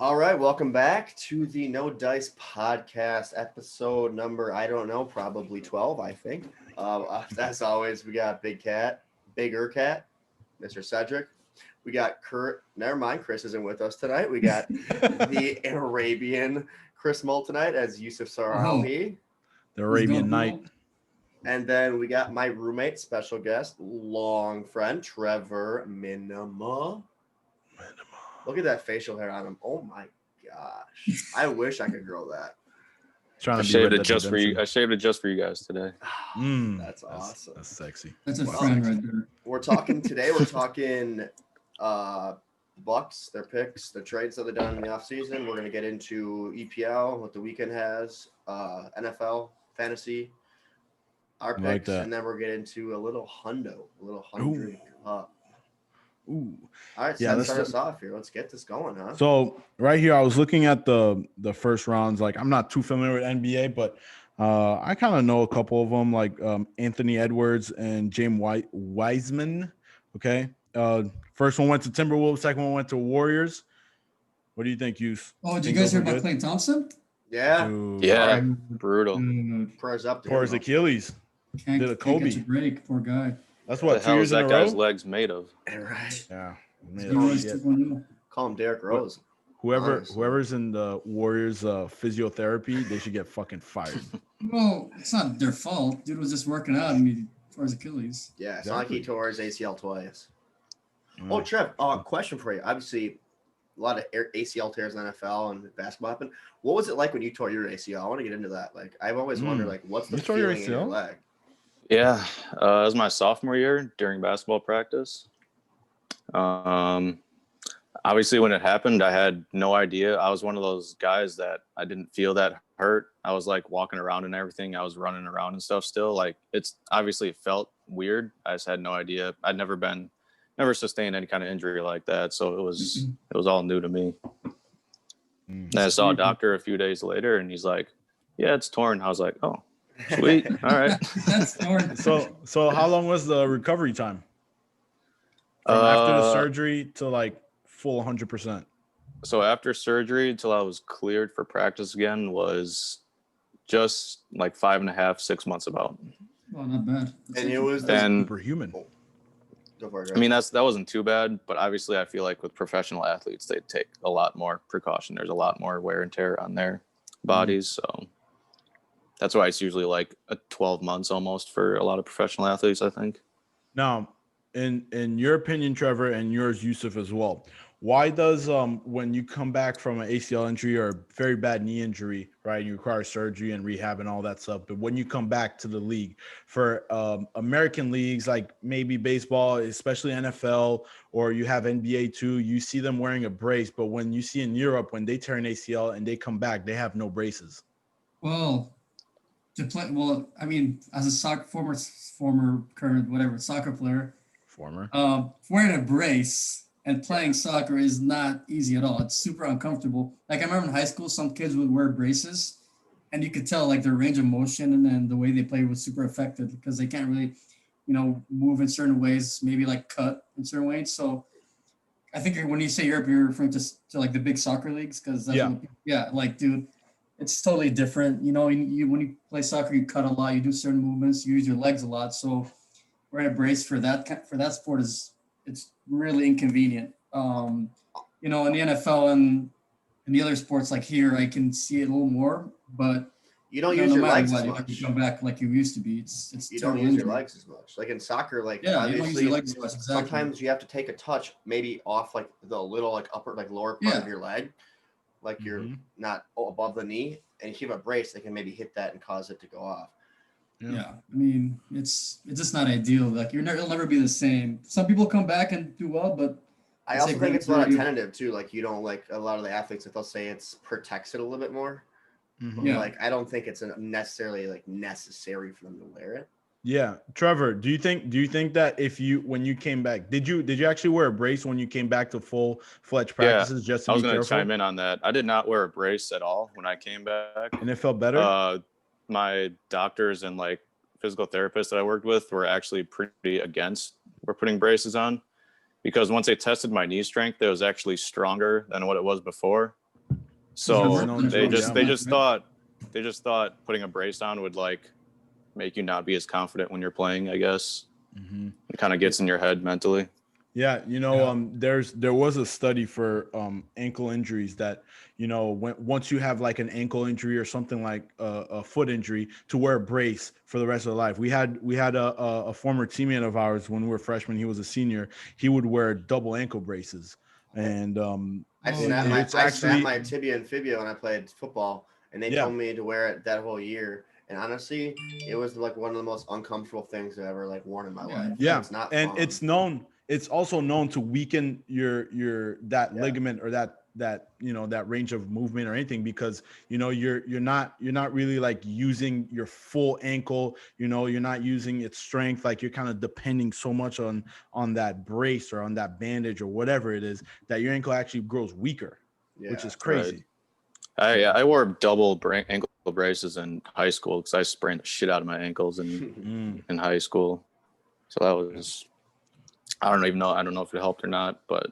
All right, welcome back to the No Dice podcast, episode number, I don't know, probably 12, I think. As always, we got Bigger Cat, Mr. Cedric. We got Kurt, never mind, Chris isn't with us tonight. We got the Arabian Chris Mull tonight as Yusuf Sarahi. The Arabian Night. And then we got my roommate, special guest, long friend, Trevor Minima. Look at that facial hair on him. Oh my gosh. I wish I could grow that. I shaved it just for you. I shaved it just for you guys today. That's awesome. That's sexy. That's a friend right there. We're talking Bucks, their picks, the trades that they've done in the offseason. We're going to get into EPL, what the weekend has, NFL, fantasy, our picks, and then we'll get into a little Hundo Cup. Ooh. All right, so let's start us off here. Let's get this going, huh? So right here, I was looking at the first rounds. Like, I'm not too familiar with NBA, but I kind of know a couple of them, like Anthony Edwards and James Wiseman. Okay. First one went to Timberwolves. Second one went to Warriors. What do you think, Youth? Oh, did you guys hear about Clay Thompson? Yeah. Dude, Yeah. Brutal. Prayers up to for his Achilles. Did a Kobe. Can't catch a break, poor guy. That's what, the 2 hell years is in a that row? guy's legs made of? Right. Yeah. Call him Derrick Rose. Whoever's in the Warriors physiotherapy, they should get fucking fired. Well, it's not their fault. Dude was just working out and he tore his Achilles. Yeah, it's not like he tore his ACL twice. Mm. Oh, Trev, question for you. Obviously, a lot of ACL tears in the NFL and basketball happen. What was it like when you tore your ACL? I want to get into that. Like, I've always wondered, like, what's the feeling in your leg? Yeah, it was my sophomore year during basketball practice. Obviously, when it happened, I had no idea. I was one of those guys that I didn't feel that hurt. I was like walking around and everything. I was running around and stuff still. Like, it felt weird. I just had no idea. I'd never sustained any kind of injury like that. So it was all new to me. And I saw a doctor a few days later and he's like, yeah, it's torn. I was like, oh, sweet. All right. That's torn. So how long was the recovery time? From after the surgery to like full 100%. So after surgery until I was cleared for practice again was just like 5.5, 6 months about. Well, not bad. And it was superhuman. Go for it, I mean, that wasn't too bad, but obviously I feel like with professional athletes, they take a lot more precaution. There's a lot more wear and tear on their bodies. So that's why it's usually like a 12 months almost for a lot of professional athletes, I think. Now, in your opinion, Trevor, and yours, Yusuf, as well, why does when you come back from an ACL injury or a very bad knee injury, right, you require surgery and rehab and all that stuff, but when you come back to the league for American leagues like maybe baseball, especially NFL, or you have NBA too, you see them wearing a brace, but when you see in Europe when they tear an ACL and they come back, they have no braces? Well, I mean, as a former current whatever soccer player, wearing a brace and playing soccer is not easy at all. It's super uncomfortable. Like, I remember in high school, some kids would wear braces and you could tell like their range of motion and then the way they played was super affected because they can't really, move in certain ways, maybe like cut in certain ways. So I think when you say Europe, you're referring to like the big soccer leagues because like, dude, it's totally different. When you play soccer, you cut a lot, you do certain movements, you use your legs a lot. So wearing a brace for that sport it's really inconvenient. In the NFL and the other sports like here, I can see it a little more, but you don't use your legs as you much. You come back like you used to be. It's you don't use your legs as much. Like in soccer, like obviously, you don't use your legs as much, exactly. Sometimes you have to take a touch, maybe off like the little like upper like lower part of your leg, like you're not above the knee, and if you have a brace, they can maybe hit that and cause it to go off. Yeah, I mean, it's just not ideal. Like you'll never be the same. Some people come back and do well, but I also think it's a lot of tentative too. Like you don't like a lot of the athletes if they'll say it's protects it a little bit more. Mm-hmm. Yeah. Like I don't think it's necessarily like necessary for them to wear it. Yeah, Trevor, do you think that when you came back, did you actually wear a brace when you came back to full-fledged practices? Yeah, I was going to chime in on that. I did not wear a brace at all when I came back, and it felt better. My doctors and like physical therapists that I worked with were actually pretty against putting braces on because once they tested my knee strength, it was actually stronger than what it was before. So known they to just be, they just thought putting a brace on would like make you not be as confident when you're playing, I guess. Mm-hmm. It kind of gets in your head mentally. Yeah, there was a study for ankle injuries that once you have like an ankle injury or something like a foot injury, to wear a brace for the rest of their life. We had a former teammate of ours when we were freshmen. He was a senior. He would wear double ankle braces, and I snapped my tibia and fibia when I played football, and they told me to wear it that whole year. And honestly, it was like one of the most uncomfortable things I've ever like worn in my life. Yeah, it's not and fun. it's also known to weaken your ligament or that range of movement or anything, because you're not really like using your full ankle. You're not using its strength. Like, you're kind of depending so much on that brace or on that bandage or whatever it is, that your ankle actually grows weaker, which is crazy. Right. I wore double ankle braces in high school because I sprained the shit out of my ankles in high school. So that was, I don't know if it helped or not, but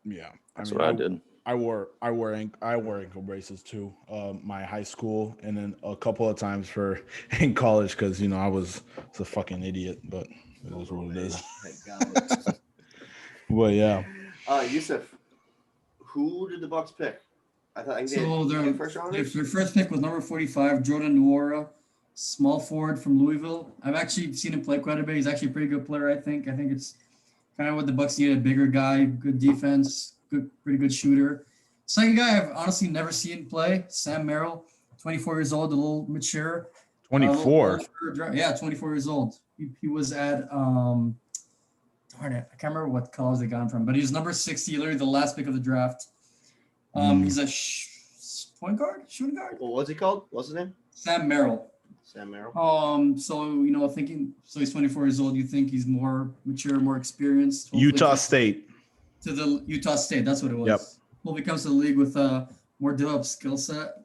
yeah, that's what I did. I wore ankle braces too, my high school, and then a couple of times in college, because I was a fucking idiot, but it is what it is. But yeah. Yusuf, who did the Bucks pick? I thought their first pick was number 45, Jordan Nwora, small forward from Louisville. I've actually seen him play quite a bit. He's actually a pretty good player, I think. I think it's kind of what the Bucks needed: a bigger guy, good defense, pretty good shooter. Second guy I've honestly never seen play, Sam Merrill, 24 years old, a little mature. 24? 24 years old. He was at, darn it, I can't remember what college they got him from, but he was number 60, literally the last pick of the draft. He's a point guard, shooting guard. Well, what's he called? What's his name? Sam Merrill. Sam Merrill. So he's 24 years old. You think he's more mature, more experienced? Utah State. To the Utah State, that's what it was. Yep. Hopefully comes to the league with a more developed skill set.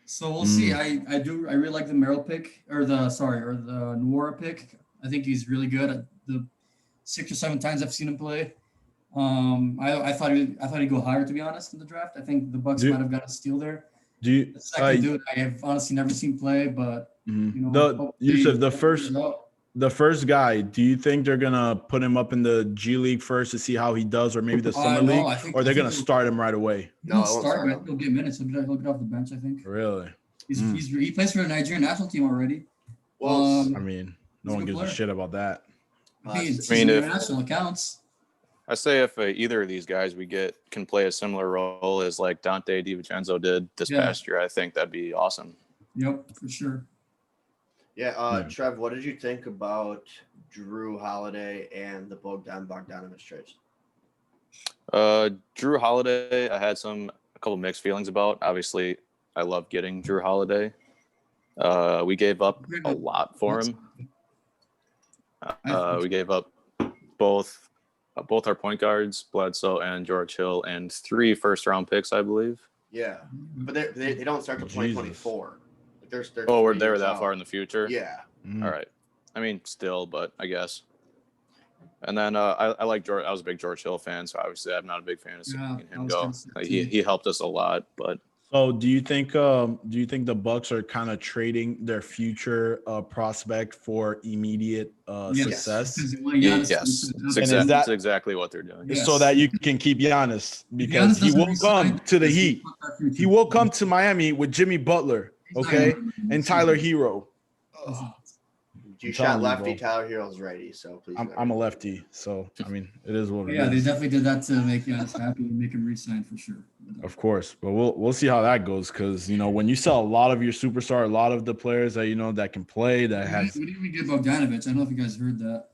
So we'll see. I really like the Merrill pick, or the Nwora pick. I think he's really good. At the 6 or 7 times I've seen him play. I thought he'd go higher, to be honest, in the draft. I think the Bucks might have got a steal there. The second dude I have honestly never seen play, but the first guy, do you think they're gonna put him up in the G League first to see how he does, or maybe the summer league, or they're gonna start him right away? He'll start, but he'll get minutes. He'll get off the bench, I think. Really? He plays for the Nigerian national team already. Well, no one gives a shit about that. If international accounts. I say if either of these guys can play a similar role as like Dante DiVincenzo did this past year, I think that'd be awesome. Yep, for sure. Yeah, Trev, what did you think about Drew Holiday and the Bogdanovich trades? Drew Holiday, I had a couple mixed feelings about. Obviously, I love getting Drew Holiday. We gave up a lot for him. We gave up both our point guards, Bledsoe and George Hill, and 3 first-round picks, I believe. Yeah, but they don't start till 2024. They're they were that far in the future? Yeah. All right. I mean, still, but I guess. And then I like George. I was a big George Hill fan, so obviously I'm not a big fan of seeing him go. He helped us a lot, but. So do you think the Bucks are kind of trading their future prospect for immediate success? Yes, that's exactly what they're doing. Yes. So that you can keep Giannis, because he will come to the Heat. He will come to Miami with Jimmy Butler, okay, and Tyler Hero. You shot lefty, Tyler Hero's righty, so please. I'm a lefty, so I mean, it is what it is. Yeah, they definitely did that to make Giannis happy and make him re-sign for sure. Of course, but we'll see how that goes, because when you sell a lot of your superstar, a lot of the players that that can play, that has. What did we get Bogdanovich? I don't know if you guys heard that.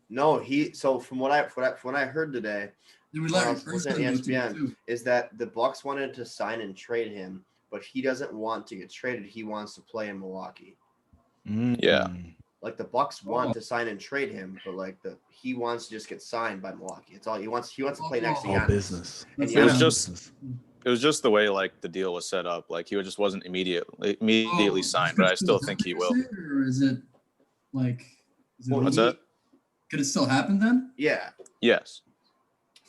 No, So from what I heard today, ESPN, is that the Bucks wanted to sign and trade him, but he doesn't want to get traded. He wants to play in Milwaukee. Yeah. Like the Bucks want to sign and trade him, but he wants to just get signed by Milwaukee. It's all he wants. He wants to play next to Giannis. Business. It was just the way the deal was set up. Like he just wasn't immediately signed, but I still think he will. Or is it what's that? Could it still happen then? Yeah. Yes.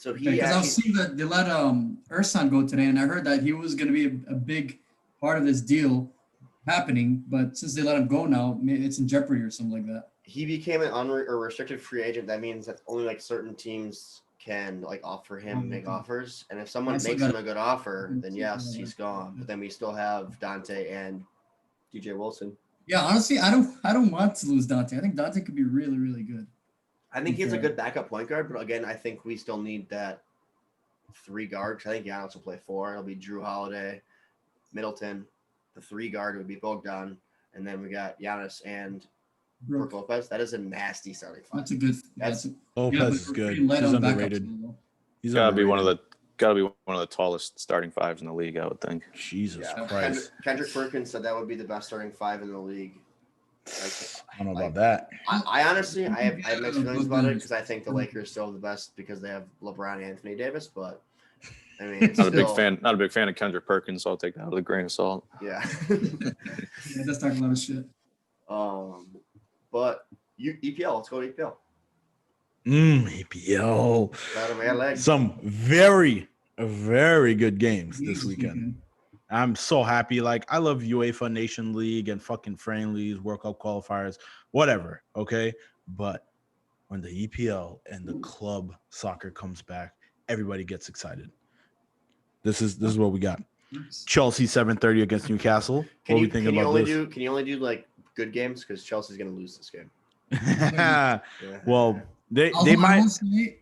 So he Because I was actually, seeing that they let Ersan go today, and I heard that he was going to be a big part of this deal happening. But since they let him go now, maybe it's in jeopardy or something like that. he became an restricted free agent. That means that only like certain teams can like offer him, make offers. And if someone makes him a good offer, then yes, he's gone. But then we still have Dante and DJ Wilson. Yeah, honestly, I don't want to lose Dante. I think Dante could be really, really good. I think he's a good backup point guard, but again, I think we still need that 3 guard. I think Giannis will play 4. It'll be Drew Holiday, Middleton. The 3 guard would be Bogdan, and then we got Giannis and Brook Lopez. That is a nasty starting 5. That's a good. Lopez is good. He's underrated. He's gotta be one of the tallest starting 5s in the league, I would think. Jesus Christ. Kendrick Perkins said that would be the best starting 5 in the league. I don't know about that. I honestly, I have mixed feelings about it because I think the Lakers still have the best because they have LeBron and Anthony Davis. But I mean, not a big fan of Kendrick Perkins, so I'll take that with a grain of salt. Yeah. Yeah, that's talking a lot of shit. But EPL, let's go to EPL. EPL. Some very, very good games this weekend. I'm so happy. Like, I love UEFA Nation League and fucking friendlies, World Cup qualifiers, whatever. Okay. But when the EPL and the club soccer comes back, everybody gets excited. This is what we got. Chelsea 7:30 against Newcastle. What do we think about this? Can you only do like good games because Chelsea's gonna lose this game? Well, they might.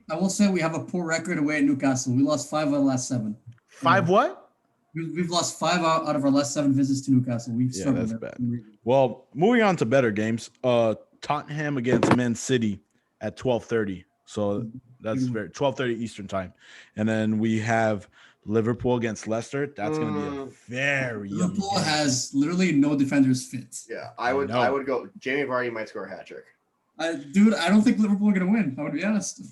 I will say we have a poor record away at Newcastle. We lost 5 out of the last 7. 5 what? We've lost 5 out of our last 7 visits to Newcastle. We've struggled. That's bad. Well, moving on to better games. Tottenham against Man City at 12:30. So that's 12:30 Eastern time, and then we have Liverpool against Leicester. That's going to be a very Liverpool has literally no defenders fit. Yeah, I would go. Jamie Vardy might score a hat trick. Dude, I don't think Liverpool are going to win. I would be honest.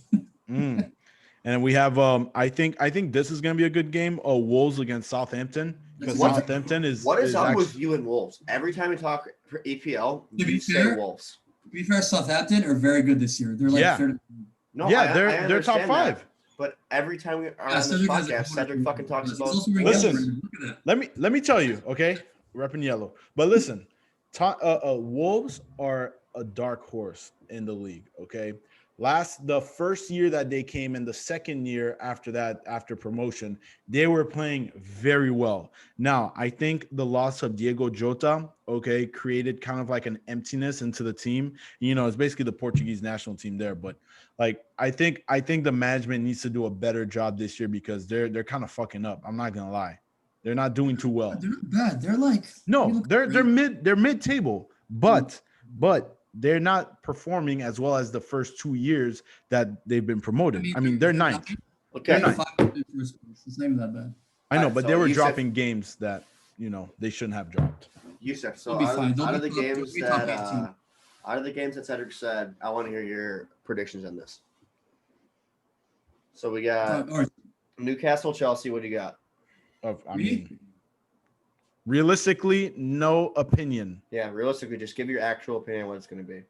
And we have I think this is going to be a good game. Wolves against Southampton. Because Southampton is. What is up with you and Wolves? Every time we talk for EPL, you say Wolves. To be fair, Southampton are very good this year. They're like third. No, they're top 5. But every time we are on this podcast, Cedric fucking talks about. Listen, let me tell you, okay, repping yellow. But listen, Wolves are a dark horse in the league. Okay, the first year that they came and the second year after that, after promotion, they were playing very well. Now, I think the loss of Diego Jota, okay, created kind of like an emptiness into the team. You know, it's basically the Portuguese national team there, but like I think the management needs to do a better job this year because they're kind of fucking up. I'm not gonna lie, they're not doing too well. They're not bad. They're like they're mid-table, but they're not performing as well as the first 2 years that they've been promoted. I mean they're ninth. Okay, it's not even that bad. I know, but they were dropping games that they shouldn't have dropped. Yusuf, so out of the games that Cedric said, I want to hear your predictions on this. So we got Newcastle, Chelsea. What do you got? I mean, realistically, no opinion. Yeah, realistically, just give your actual opinion on what it's going to be.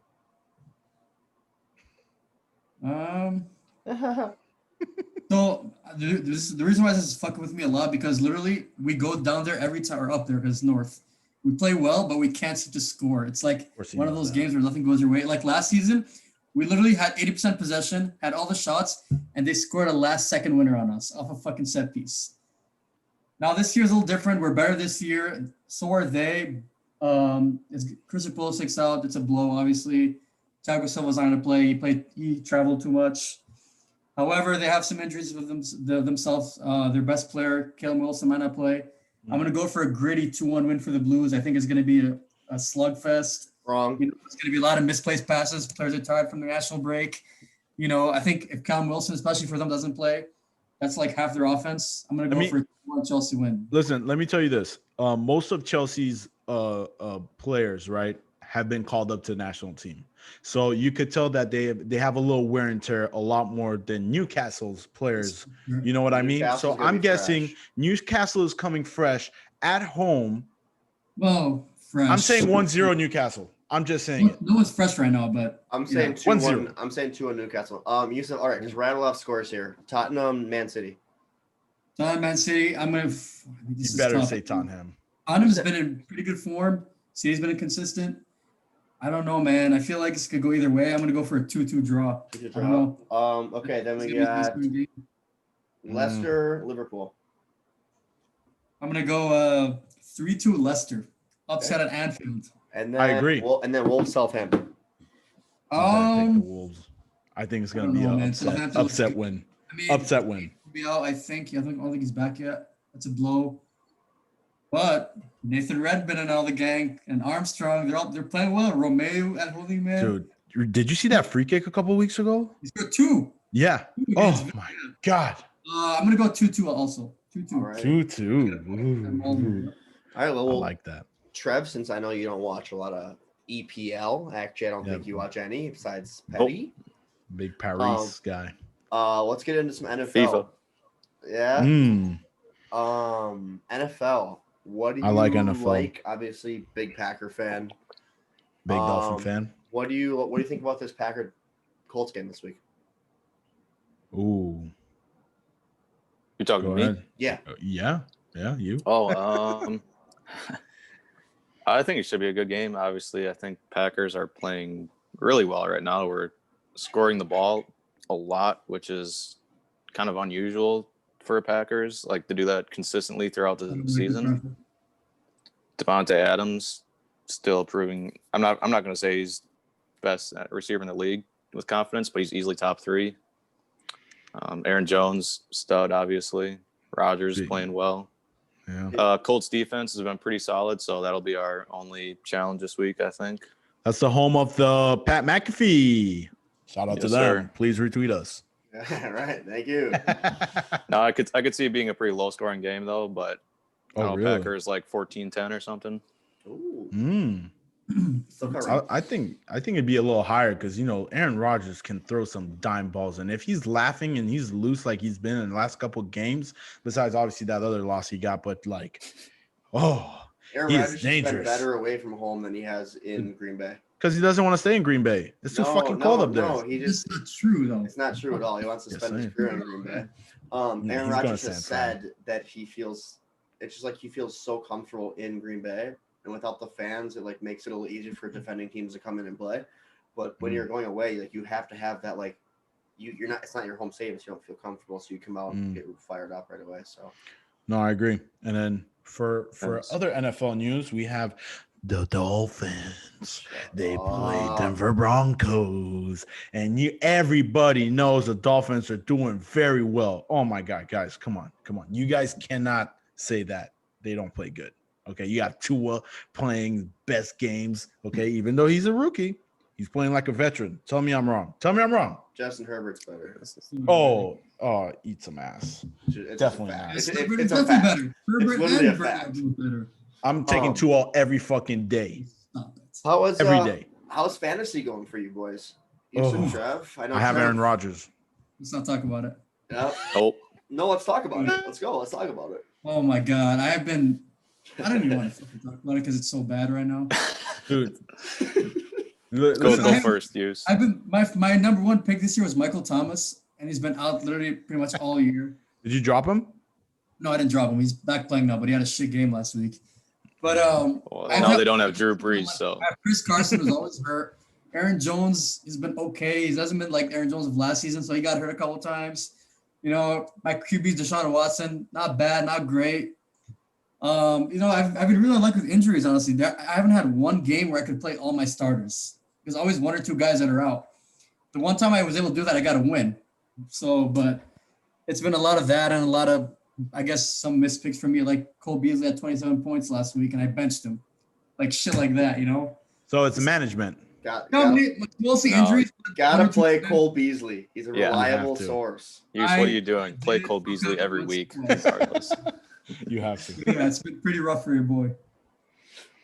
So the reason why this is fucking with me a lot because literally we go down there every time or up there because north. We play well, but we can't seem to score. It's like one of those games where nothing goes your way. Like last season, we literally had 80% possession, had all the shots, and they scored a last-second winner on us off a fucking set piece. Now this year's a little different. We're better this year. So are they. Chris Pulisic's out. It's a blow, obviously. Thiago Silva's not going to play. He traveled too much. However, they have some injuries with themselves. Their best player, Callum Wilson, might not play. I'm going to go for a gritty 2-1 win for the Blues. I think it's going to be a slugfest. Wrong. It's going to be a lot of misplaced passes. Players are tired from the national break. I think if Callum Wilson, especially for them, doesn't play, that's like half their offense. I'm going to go for a 2-1 Chelsea win. Listen, let me tell you this. Most of Chelsea's players, right, have been called up to the national team. So you could tell that they have a little wear and tear a lot more than Newcastle's players. You know what I mean? So I'm guessing Newcastle is coming fresh at home. Well, fresh. I'm saying 1-0 Newcastle. I'm just saying it. No one's fresh right now, but I'm saying 1-0. 2-1. I'm saying 2-1 Newcastle. Yusuf, all right, just rattle off scores here. Tottenham, Man City. Tottenham, Man City. I'm gonna. This You is better tough. say Tottenham. Tottenham's been in pretty good form. City's been inconsistent. I don't know, man. I feel like this could go either way. I'm gonna go for a 2-2 draw. 2-2 I don't know. Okay, then It's we gonna be a got close game. Leicester, Liverpool. I'm gonna go 3-2 Leicester. Upset at Anfield. And then I agree. Wolves, Southampton. You better take the Um, Wolves. I think it's I gonna don't be know, an man. upset. Southampton looks Upset good. win. I mean, Upset win. Be out, I don't think he's back yet. That's a blow. But Nathan Redmond and all the gang and Armstrong, they're playing well. Romeo at holding man. Dude, did you see that free kick a couple weeks ago? He's got 2. Yeah. against Oh my God. I'm gonna go 2-2 also. 2-2. All right. 2-2. All right, I well, like that. Trev, since I know you don't watch a lot of EPL, actually, I don't think you watch any besides Petty. Big Paris guy. Let's get into some NFL. FIFA. Yeah. Mm. NFL. What do you I like NFL. like? Obviously, big Packer fan. Big Dolphin fan. What do you think about this Packer Colts game this week? Ooh. You talking Go to me? ahead. Yeah. Yeah, you. Oh, I think it should be a good game. Obviously, I think Packers are playing really well right now. We're scoring the ball a lot, which is kind of unusual for Packers, like to do that consistently throughout the season. Devontae Adams still proving. I'm not going to say he's best receiver in the league with confidence, but he's easily top 3. Aaron Jones, stud, obviously. Rodgers playing well. Yeah. Colts defense has been pretty solid, so that'll be our only challenge this week, I think. That's the home of the Pat McAfee. Shout out to them. Sir. Please retweet us. Right. Thank you. No, I could see it being a pretty low scoring game though, but Really? Packers like 14-10 or something. Ooh. Still covering. I think it'd be a little higher because Aaron Rodgers can throw some dime balls, and if he's laughing and he's loose like he's been in the last couple of games, besides obviously that other loss he got, but Aaron he Rodgers is has been dangerous better away from home than he has in Green Bay. because he doesn't want to stay in Green Bay. It's too fucking cold up there. No, It's not true though. It's not true at all. He wants to spend his career in Green Bay. Aaron he's Rodgers going has to San said that he feels so comfortable in Green Bay, and without the fans, it makes it a little easier for defending teams to come in and play. But when you're going away, you have to have that you're not. It's not your home stadium, so you don't feel comfortable. So you come out and get fired up right away. So No, I agree. And then for Thanks. other NFL news, we have the Dolphins. They play Denver Broncos, and everybody knows the Dolphins are doing very well. Oh my God, guys, come on. You guys cannot say that they don't play good. Okay, you got Tua playing best games. Okay, even though he's a rookie, he's playing like a veteran. Tell me I'm wrong. Justin Herbert's better. Oh, eat some ass. It's Definitely a fact. not. It's Herbert a is definitely fact. better. Herbert literally a and Bernard fact. do better. I'm taking Tua every fucking day. Stop it. How was Every day. How's fantasy going for you boys? You Oh. and Trev. I have Trev- Aaron Rodgers. Let's not talk about it. Yeah. Oh, No, let's talk about it. Let's go. Let's talk about it. Oh my God, I don't even want to fucking talk about it because it's so bad right now. Dude. go Listen, first, Hughes. I've been my number 1 pick this year was Michael Thomas, and he's been out literally pretty much all year. Did you drop him? No, I didn't drop him. He's back playing now, but he had a shit game last week. But Well, now they don't have Drew Brees, so Chris Carson was always hurt. Aaron Jones has been okay. He hasn't been like Aaron Jones of last season, so he got hurt a couple times. My QB's Deshaun Watson, not bad, not great. I've been really lucky with injuries, honestly. I haven't had one game where I could play all my starters. There's always 1 or 2 guys that are out. The one time I was able to do that, I got a win. So, but it's been a lot of that and a lot of, I guess, some missed picks for me. Like Cole Beasley had 27 points last week, and I benched him. Like shit like that, So it's management. Mostly injuries. Gotta play Cole Beasley. He's a Yeah. reliable You have to. source. Hughes, what are you doing? Play Cole Beasley every week, regardless. You have to. Yeah, it's been pretty rough for your boy.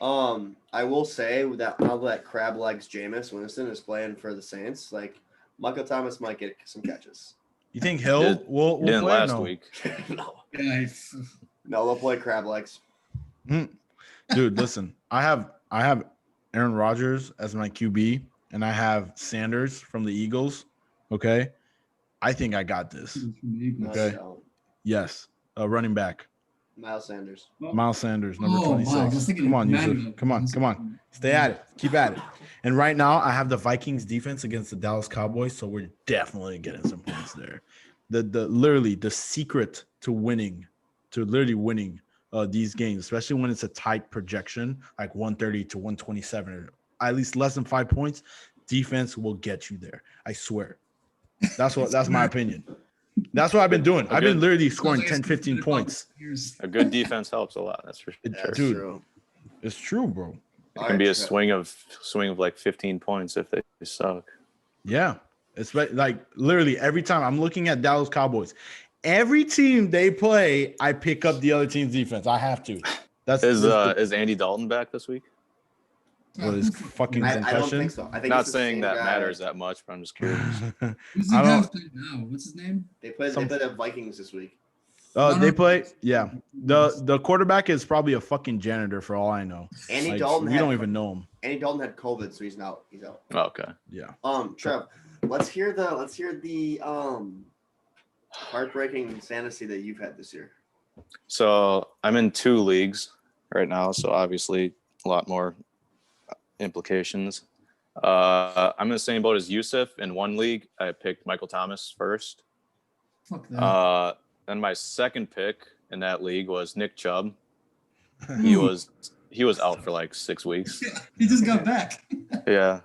I will say that now that Crab Legs Jameis Winston is playing for the Saints, Michael Thomas might get some catches. You think Hill will Didn't play? last No. week. No, Yeah, they'll play Crab Legs. Dude, listen. I have Aaron Rodgers as my QB, and I have Sanders from the Eagles. Okay, I think I got this. No, Okay. you don't. Yes, running back. Miles Sanders. Miles Sanders, number Oh, 26. wow. I was thinking Come on, Emmanuel. Yusuf. Come on. Stay at it. Keep at it. And right now, I have the Vikings defense against the Dallas Cowboys, so we're definitely getting some points there. Literally the secret to winning these games, especially when it's a tight projection, like 130 to 127, or at least less than 5 points, defense will get you there. I swear. That's my opinion. That's what I've been doing. I've been literally scoring 10, 15 points. A good defense helps a lot. That's for sure. That's Dude, true. It's true, bro. It can be a swing of like 15 points if they suck. Yeah. It's like literally every time I'm looking at Dallas Cowboys, every team they play, I pick up the other team's defense. I have to. Is Andy Dalton back this week? What is fucking I concussion? don't think so. I think Not it's the saying same that guy. matters that much, but I'm just curious. Who's the I guy don't- who's playing now? What's his name? They played the Vikings this week. They play. Yeah. The quarterback is probably a fucking janitor for all I know. Andy Dalton. We don't even know him. Andy Dalton had COVID, so he's out. He's out. Okay. Yeah. Trev, let's hear the heartbreaking fantasy that you've had this year. So I'm in 2 leagues right now, so obviously a lot more implications. I'm in the same boat as Yusuf. In 1 league, I picked Michael Thomas first. Fuck that. Then my second pick in that league was Nick Chubb. He was out for like 6 weeks. He just got back. Yeah.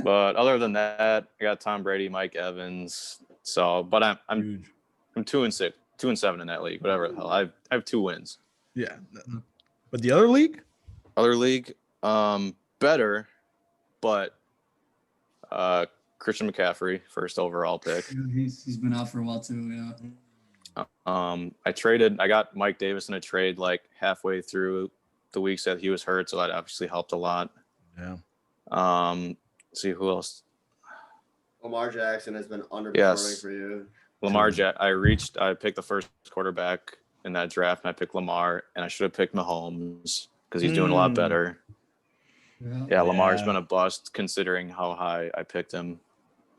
But other than that, I got Tom Brady, Mike Evans. So, but I'm Huge. 2-6, 2-7 in that league. Whatever the hell. I have 2 wins. Yeah. But the other league? Other league, better, but Christian McCaffrey, first overall pick. Yeah, he's been out for a while too. Yeah. I got Mike Davis in a trade like halfway through the weeks that he was hurt, so that obviously helped a lot. Yeah. Let's see who else. Lamar Jackson has been underperforming Yes. for you. I picked the first quarterback in that draft, and I picked Lamar, and I should have picked Mahomes because he's doing a lot better. Yeah, Lamar's been a bust considering how high I picked him.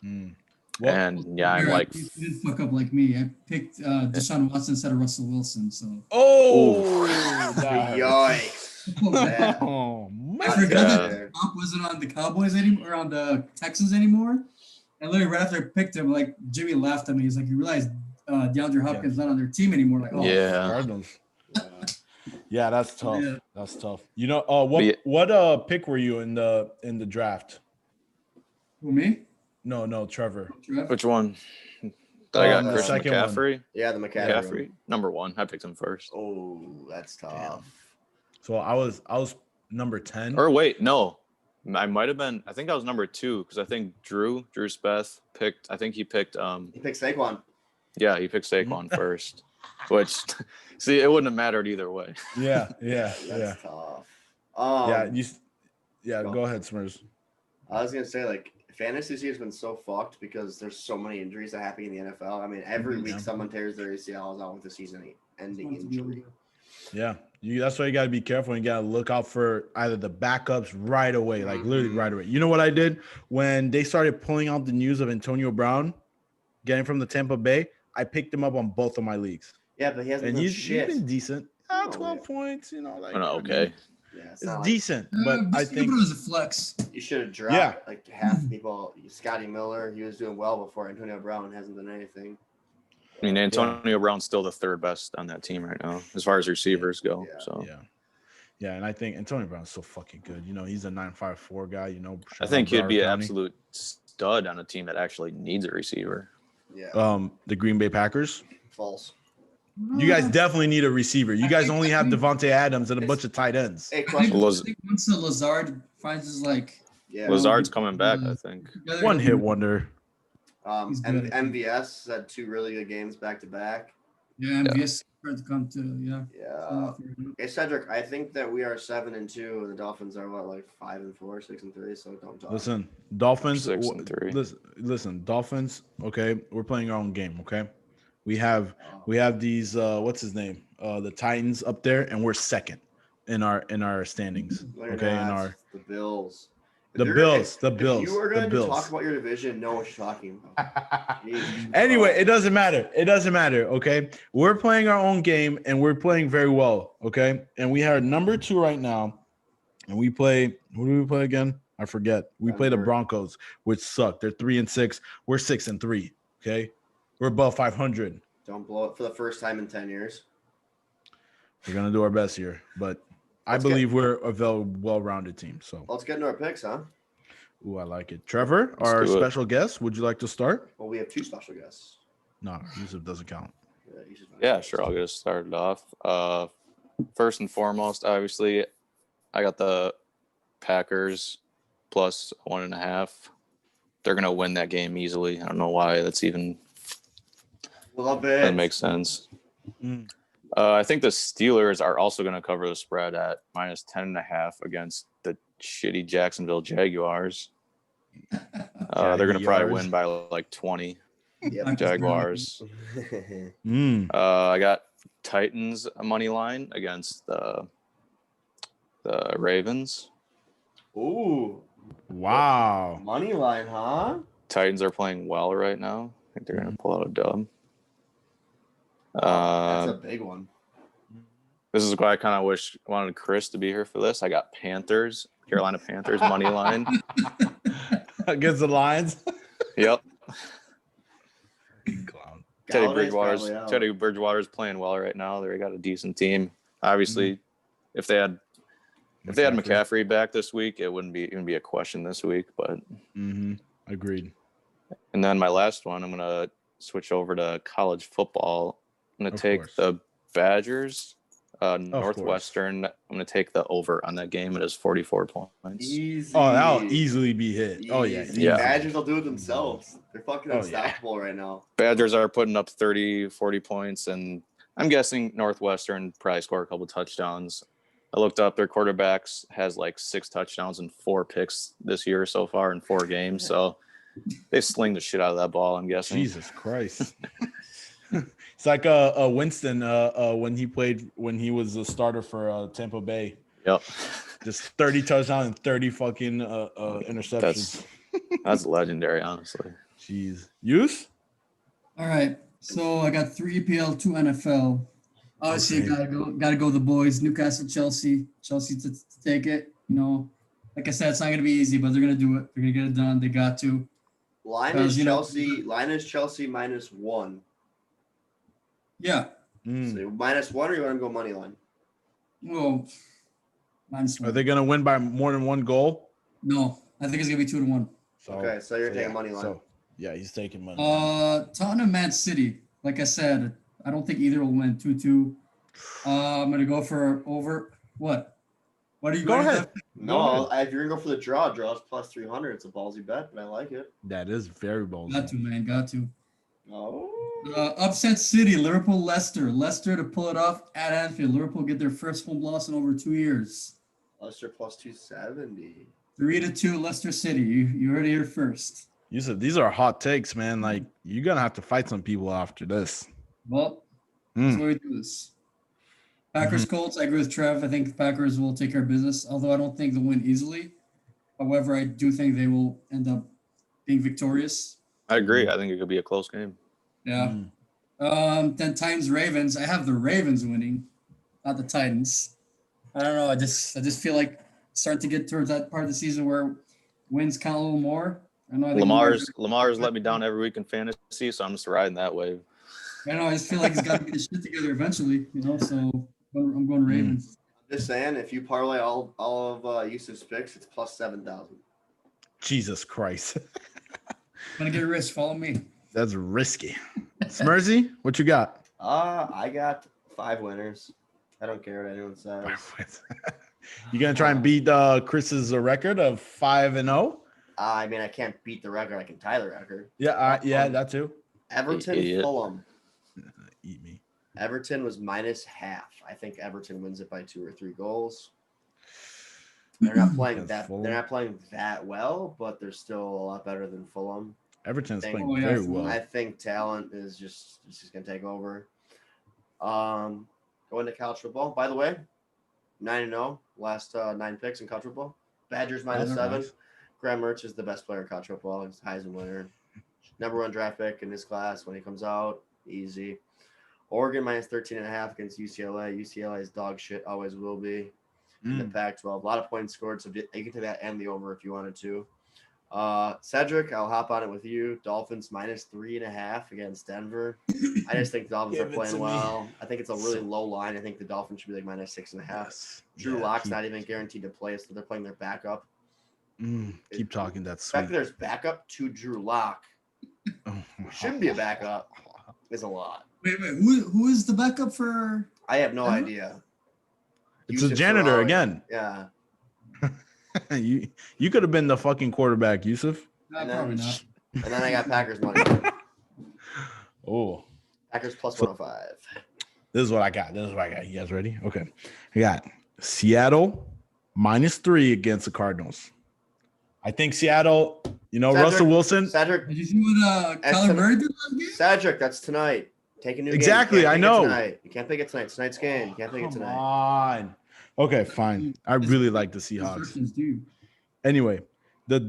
Well, And yeah, I'm like, You didn't fuck up like me. I picked Deshaun Watson instead of Russell Wilson. So that hurts. Yikes. Oh, I man. forgot Yeah. that Trump wasn't on the Cowboys anymore, or on the Texans anymore. And literally right after I picked him, like Jimmy laughed at me. He's like, "You realize DeAndre Hopkins not on their team anymore?" Like, oh, yeah. Cardinals. Yeah, that's tough. Yeah. That's tough. You know, what pick were you in the draft? Who, me? No, Trevor. Trev? Which one? I got the Christian second one. McCaffrey. Yeah, the McCaffrey. McCaffrey, number 1. I picked him first. Oh, that's tough. So I was number 10. Or wait, no, I might have been. I think I was number 2 because I think Drew Speth picked. I think he picked. He picked Saquon. Yeah, he picked Saquon first. Which, see, it wouldn't have mattered either way. Yeah. That's tough. Go ahead, Smurs. I was gonna say, like, fantasy this year's been so fucked because there's so many injuries that happen in the NFL. I mean, every week someone tears their ACL is out with a season-ending injury. Yeah, that's why you got to be careful. You got to look out for either the backups right away, like literally right away. You know what I did when they started pulling out the news of Antonio Brown getting from the Tampa Bay? I picked him up on both of my leagues. Yeah, but he hasn't And done he's shit. been decent. Oh, 12 yeah. points, you know. Like, Okay. Yeah, It's not like- decent, but I just think put it as a flex. You should have dropped like half the people. Scotty Miller, he was doing well before Antonio Brown hasn't done anything. I mean, Antonio Brown's still the 3rd best on that team right now, as far as receivers go. Yeah. So yeah, and I think Antonio Brown's so fucking good. You know, he's a 9.54 guy. You know, I think he'd be an County. absolute stud on a team that actually needs a receiver. Yeah, The Green Bay Packers. false. You guys definitely need a receiver. You guys only have Devontae Adams and a bunch of tight ends. Hey, I think, question. Laz- I think once Lazard finds his Yeah, Lazard's coming back, I think. One hit wonder. He's good. MVS had 2 really good games back to back. Yeah, MVS tried to come to, yeah. Yeah. Okay, Cedric, I think that we are 7-2, and the Dolphins are like 5-4, 6-3. So don't talk. Listen, Dolphins. 6-3. Listen, Dolphins. Okay, we're playing our own game. Okay, we have these. What's his name? The Titans up there, and we're second. in our standings. They're Okay, not. The Bills. The If Bills. If you are The going to Bills. talk about your division, know what you're talking about. Jeez, Anyway, it doesn't matter. It doesn't matter. Okay, we're playing our own game and we're playing very well. Okay, and we are number 2 right now, and we play. Who do we play again? I forget. We play the Denver. Broncos, which suck. They're 3-6. We're 6-3. Okay, we're above 500. Don't blow it for the first time in 10 years. We're gonna do our best here, but I believe we're a well-rounded team. So let's get into our picks, huh? Ooh, I like it. Trevor, Let's our do it. special guest, would you like to start? Well, we have 2 special guests. No, Yusuf doesn't count. Yeah, sure. I'll get us started off. First and foremost, obviously, I got the Packers plus 1.5. They're gonna win that game easily. I don't know why that's even. Love it. That makes sense. I think the Steelers are also going to cover the spread at minus 10.5 against the shitty Jacksonville Jaguars. They're going to probably win by like 20. Yep. Jaguars. I got Titans money line against the Ravens. Ooh. Wow. Money line, huh? Titans are playing well right now. I think they're going to pull out a dub. That's a big one. This is why I kind of wanted Chris to be here for this. I got Carolina Panthers money line against the Lions. Yep. Clown. Teddy Bridgewater's playing well right now. They got a decent team. Obviously, if they had McCaffrey back this week, it wouldn't be a question this week. But Agreed. And then my last one, I'm gonna switch over to college football. I'm going to take the Badgers, Northwestern. I'm going to take the over on that game. It is 44 points. Easy. Oh, that'll easily be hit. Easy. Oh, yeah. Yeah. Badgers will do it themselves. They're fucking unstoppable right now. Badgers are putting up 30, 40 points, and I'm guessing Northwestern probably score a couple touchdowns. I looked up their quarterbacks has like 6 touchdowns and 4 picks this year so far in 4 games. So they sling the shit out of that ball, I'm guessing. Jesus Christ. It's like Winston when he was a starter for Tampa Bay. Yep. Just 30 touchdowns and 30 fucking interceptions. That's legendary, honestly. Jeez. Use? All right. So I got 3 EPL, 2 NFL. Obviously, gotta go the boys. Newcastle, Chelsea to take it. You know, like I said, it's not gonna be easy, but they're gonna do it. They're gonna get it done. They got to. Line is Chelsea -1. Yeah. So -1, or you want to go money line? Well, -1. Are they going to win by more than 1 goal? No, I think it's going to be 2-1. So you're taking money line. So, yeah, he's taking money. Tottenham, Man City. Like I said, I don't think either will win 2-2. I'm going to go for over. What? What are you going Go ahead. No, if you're going to go for the draw is plus 300. It's a ballsy bet, but I like it. That is very ballsy. Got to, man. Got to. Oh. Upset City, Liverpool, Leicester. Leicester to pull it off at Anfield. Liverpool get their first home loss in over 2 years. Leicester plus 270. 3-2, Leicester City. You heard it here first. You said these are hot takes, man. Like, you're going to have to fight some people after this. Well, that's why we do this. Packers, Colts. I agree with Trev. I think Packers will take care of business, although I don't think they'll win easily. However, I do think they will end up being victorious. I agree. I think it could be a close game. Yeah. Then Titans, Ravens. I have the Ravens winning, not the Titans. I don't know. I just feel like starting to get towards that part of the season where wins count a little more. I know. Lamar's let me down every week in fantasy, so I'm just riding that wave. I know. I just feel like he's got to get his shit together eventually. You know. So I'm going Ravens. Just saying, if you parlay all of Yusuf's picks, it's plus 7,000. Jesus Christ. Gonna get a risk. Follow me. That's risky. Smersy, what you got? I got 5 winners. I don't care what anyone says. You gonna try and beat Chris's record of 5-0? I mean, I can't beat the record. I can tie the record. Yeah, that too. Everton, Fulham. Eat me. Everton was -0.5. I think Everton wins it by 2 or 3 goals. They're not playing that. They're not playing that well, but they're still a lot better than Fulham. Everton's playing very well. I think talent is just going to take over. Going to college football. By the way, 9-0. Last 9 picks in college football. Badgers minus That's 7. nice. Graham Mertz is the best player in college football. He's Heisman winner. Number 1 draft pick in this class when he comes out. Easy. Oregon minus 13.5 against UCLA. UCLA is dog shit. Always will be. In the Pac-12. A lot of points scored, so you can take that and the over if you wanted to. Cedric, I'll hop on it with you. Dolphins minus 3.5 against Denver. I just think the Dolphins Give are it playing to me. well. I think it's a really low line. I think the Dolphins should be like minus 6.5. Yes. Drew Yeah, Lock's keep- not even guaranteed to play, so they're playing their backup. Keep talking. That's The fact sweet. that there's backup to Drew Lock, Oh, who shouldn't be a backup, is a lot. Wait. Who is the backup for? I have no Denver? idea. It's a Yusuf janitor Sarali. again. Yeah. you could have been the fucking quarterback, Yusuf. No, And probably then- not. And then I got Packers money. Oh, Packers plus 105. this is what I got. You guys ready? Okay. I got Seattle minus 3 against the Cardinals. I think Seattle, Cedric- Russell Wilson. Cedric, Did you see what That's Kyler an- Murray did last game? Cedric, that's tonight. Take a new Exactly, game. I You can't pick it know. tonight. You can't pick it tonight. It's tonight's game. You can't pick it Come tonight. on. Okay, fine. I really like the Seahawks. Instructions do. Anyway, the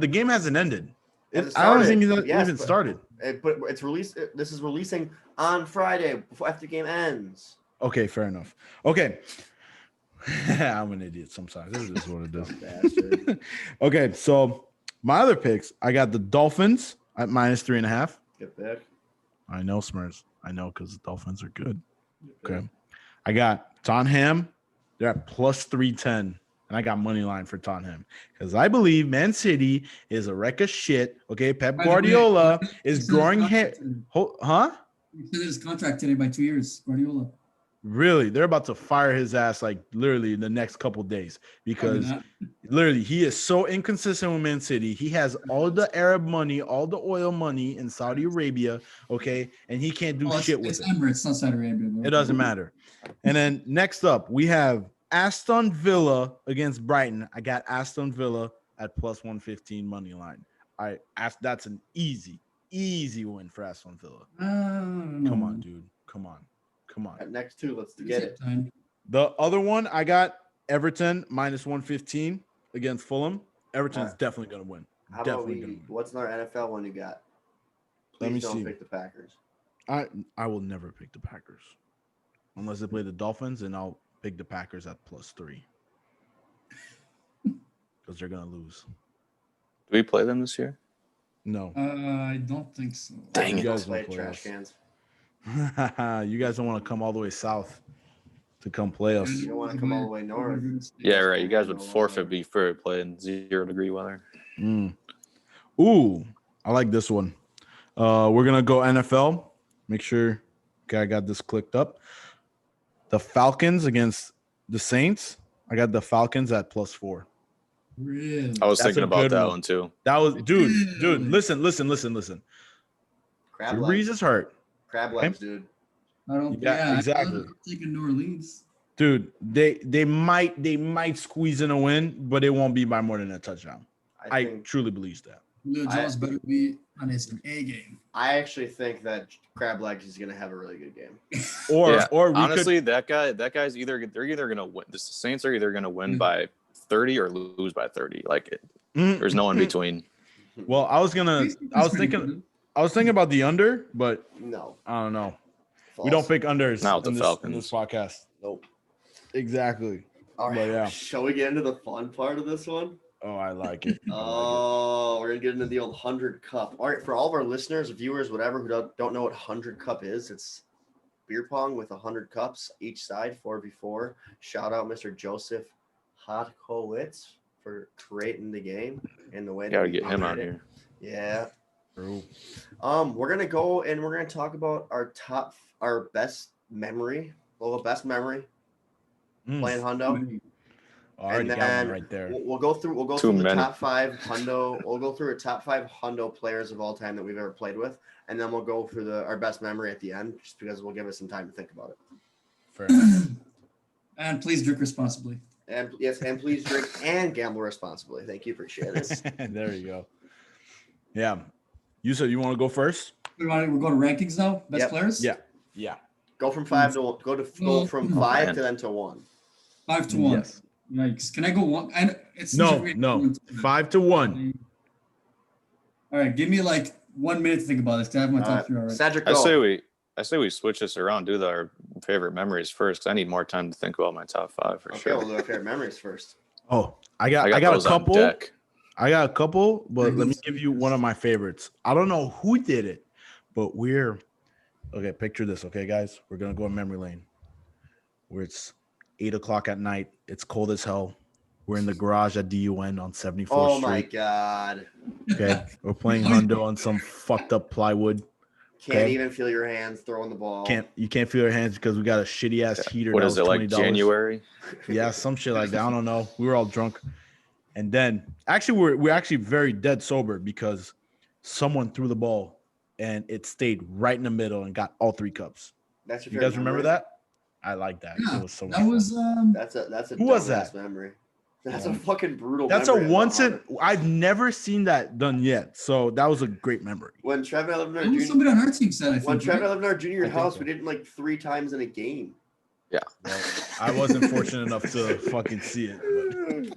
game hasn't ended. Has it I don't started? think it Yes, even but- started. But it's released. This is releasing on Friday before after the game ends. Okay, fair enough. Okay. I'm an idiot sometimes. This is what it is. Bastard. Okay, so my other picks, I got the Dolphins at minus 3.5. Get back. I know, Smurs. I know because the Dolphins are good. Okay. I got Tottenham. They're at plus 310. And I got money line for Tottenham because I believe Man City is a wreck of shit. Okay. Pep By the way, Guardiola he is said his growing hair. contract today. Huh? He extended his contract today by 2 years. Guardiola. Really? They're about to fire his ass like literally in the next couple days because Probably not. literally he is so inconsistent with Man City. He has all the Arab money, all the oil money in Saudi Arabia. Okay. And he can't do shit with it's it. Emirates, not Saudi Arabia. Bro. It doesn't matter. And then next up, we have Aston Villa against Brighton. I got Aston Villa at plus 115 money line. That's an easy win for Aston Villa. Come on, dude. Come on. At next two, let's get it. The other one, I got Everton minus 115 against Fulham. Everton's definitely going to win. How about Definitely going we? to win. What's another NFL one you got? Let Please me don't see. pick the Packers. I will never pick the Packers unless they play the Dolphins, and I'll pick the Packers at plus 3 because they're going to lose. Do we play them this year? No. I don't think so. Dang You it. guys Play won't play trash us. cans. You guys don't want to come all the way south to come play us. You don't want to come all the way north. Yeah, right. You guys would forfeit before playing 0-degree weather. Ooh, I like this one. We're gonna go NFL. Make sure, okay, I got this clicked up. The Falcons against the Saints. I got the Falcons at plus 4. Really? I was That's thinking a about good that one. one too. That was, dude. Really? Listen. Crab Drew legs. Brees is hurt, Crab legs, dude. I don't. Yeah, Yeah, exactly. I'm taking New Orleans. dude. They might squeeze in a win, but it won't be by more than a touchdown. I think truly believe that. Julio Jones better be on his A game. I actually think that Crab Legs is going to have a really good game. Or we honestly, that guy's they're either gonna win. The Saints are either gonna win by 30 or lose by 30. Like there's no in between. Well, I was thinking about the under, but No. I don't know. False. We don't pick unders Not with in the this Falcons. podcast. Nope. Exactly. All right. But yeah. Shall we get into the fun part of this one? Oh, I like it. Oh, we're gonna get into the old 100 Cup. All right, for all of our listeners, viewers, whatever, who don't know what 100 Cup is, it's beer pong with 100 cups each side, 4v4. Shout out Mr. Joseph Hodkowitz for creating the game and the way. Gotta that get him out it. here. Yeah. True. We're gonna go and we're gonna talk about our best memory. Well, the best memory playing Hundo. Already and got then one right there. We'll go through Too the many. top 5 Hundo. We'll go through our top 5 Hundo players of all time that we've ever played with, and then we'll go through our best memory at the end, just because we'll give us some time to think about it. Fair enough. And please drink responsibly. And yes, and please drink and gamble responsibly. Thank you, appreciate it. There you go. Yeah. You said you want to go first? We're going to rankings now. Best Yep. players. Yeah. Go from 5 to 1. Go from 5 man. to then to 1. 5 to 1. Yes. Yikes. Can I go one? It's No. 5 to 1. All right, give me like 1 minute to think about this. I have my top 3 already. Cedric, I go. say we switch this around. Do our favorite memories first. 'Cause I need more time to think about my top 5 for Okay, sure. we'll do our favorite memories first. Oh, I got those a on couple. deck. I got a couple, but let me give you one of my favorites. I don't know who did it, but okay. Picture this, okay, guys. We're gonna go in memory lane, where it's 8:00 at night. It's cold as hell. We're in the garage at DUN on 74th Oh Street. my God. Okay, we're playing Hundo on some fucked up plywood. Can't Okay. even feel your hands throwing the ball. You can't feel your hands because we got a shitty ass heater. What that is was it, like $20. January? Yeah, some shit like that. I don't know. We were all drunk. And then actually we're actually very dead sober because someone threw the ball and it stayed right in the middle and got all 3 cups. That's your You favorite guys remember memory? that? I like that. Yeah, It was so much that fun. was That's a Who was dumbass that? memory. That's a fucking brutal That's a memory. once in I've never seen that done yet. So that was a great memory. When Trev and I lived in our that was junior, somebody on our team said. I when think. Trev and I Right? lived in our junior I think house, so. we did it like 3 times in a game. Yeah. Well, I wasn't fortunate enough to fucking see it.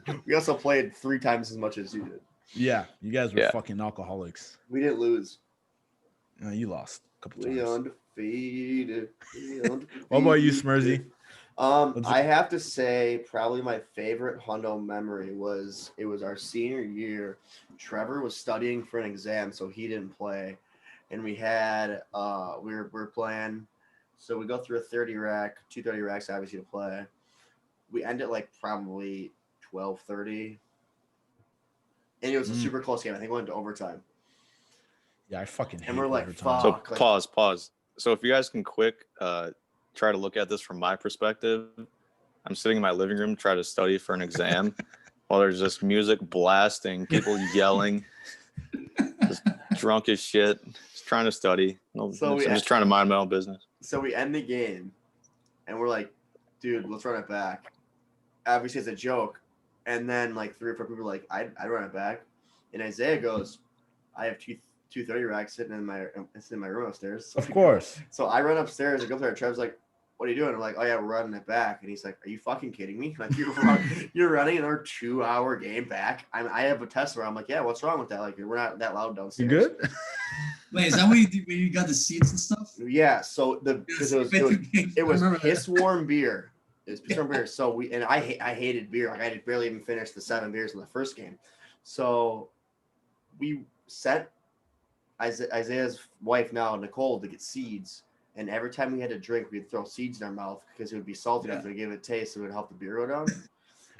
But We also played 3 times as much as you did. yeah, you guys were Yeah. fucking alcoholics. We didn't lose. You lost a couple We times. undefeated. What about you, Smersy? I have to say, probably my favorite Hundo memory was our senior year. Trevor was studying for an exam, so he didn't play, and we had we were playing. So we go through a 30 rack, 230 racks, obviously to play. We end at like probably 12:30, and it was a super close game. I think we went to overtime. Yeah, I fucking hate And we're like, overtime. So Fuck, like- pause. So if you guys can try to look at this from my perspective, I'm sitting in my living room trying to study for an exam while there's just music blasting, people yelling, just drunk as shit, just trying to study. I'm just trying to mind my own business. So we end the game, and we're like, dude, let's run it back. Obviously, it's a joke. And then like 3 or 4 people are like, I'd run it back. And Isaiah goes, I have 230 racks sitting in my room upstairs. So Of course. So I run upstairs and go there. Trev's like, what are you doing? I'm like, oh yeah, we're running it back. And he's like, are you fucking kidding me? Like you're running another 2-hour game back. I have a test where I'm like, yeah, what's wrong with that? Like we're not that loud downstairs. You good? Wait, is that what you did when you got the seats and stuff? Yeah. So because it was piss warm beer. It was piss warm beer. So I hated beer. Like I had barely even finished the 7 beers in the first game. So we sent Isaiah's wife now, Nicole, to get seeds. And every time we had to drink, we'd throw seeds in our mouth because it would be salty enough to give it a taste. So it would help the beer go down.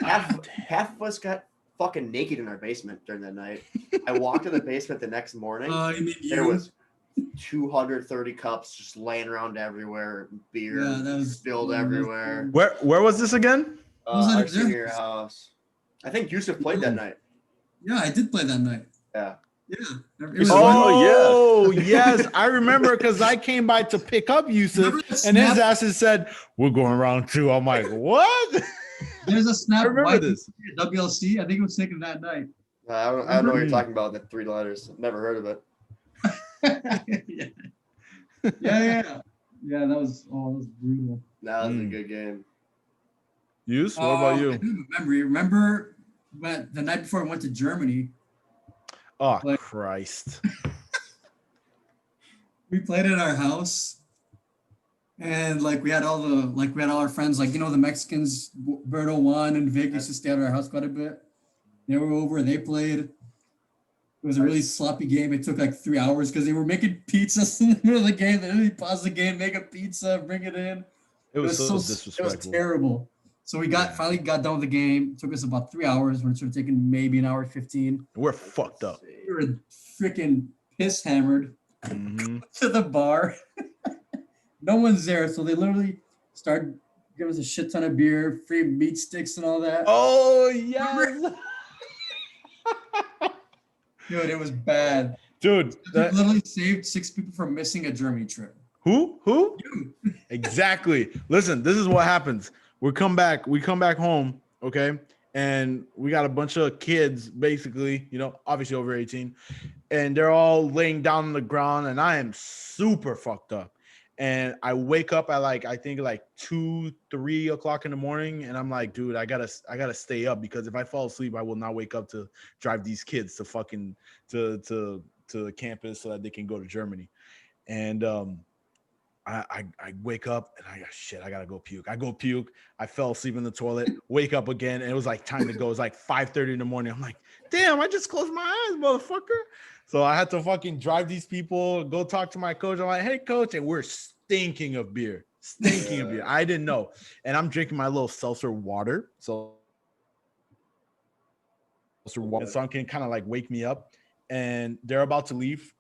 half of us got fucking naked in our basement during that night. I walked in the basement the next morning. There was 230 cups just laying around everywhere. Beer spilled everywhere. Where was this again? Our senior house. I think Yusuf played that night. Yeah, I did play that night. Yeah. Oh, yes. I remember because I came by to pick up Yusuf and his asses said, we're going around 2. I'm like, what? There's a snap. I remember this. WLC. I think it was taken that night. I don't know what you're talking about. The 3 letters. Never heard of it. Yeah. That was brutal. That was a good game. Yus, what about you? I do remember when the night before I went to Germany. Oh, Christ. We played at our house. And we had all our friends, the Mexicans, Berto Juan and Vic used to stay at our house quite a bit. They were over, they played. It was a really sloppy game. It took 3 hours because they were making pizzas in the middle of the game. They literally paused the game, make a pizza, bring it in. It was so disrespectful. It was terrible. So we finally got done with the game. It took us about 3 hours. When it should have taken maybe an hour 15. We're fucked up. We were freaking piss hammered to the bar. No one's there, so they literally started giving us a shit ton of beer, free meat sticks and all that. Oh, yes. Dude, it was bad. Dude, They literally saved 6 people from missing a Germany trip. Who? You. Exactly. Listen, this is what happens. We come back home, okay? And we got a bunch of kids, basically, obviously over 18, and they're all laying down on the ground, and I am super fucked up. And I wake up at I think 2-3 o'clock in the morning, and I'm like, dude, I gotta stay up, because if I fall asleep, I will not wake up to drive these kids to fucking to campus so that they can go to Germany. And I wake up and I gotta go puke. I go puke. I fell asleep in the toilet, wake up again, and it was time to go. It was 5:30 in the morning. I'm like, damn, I just closed my eyes, motherfucker. So I had to fucking drive these people, go talk to my coach. I'm like, hey, coach, and we're stinking of beer. I didn't know. And I'm drinking my little seltzer water. So sun can kind of wake me up. And they're about to leave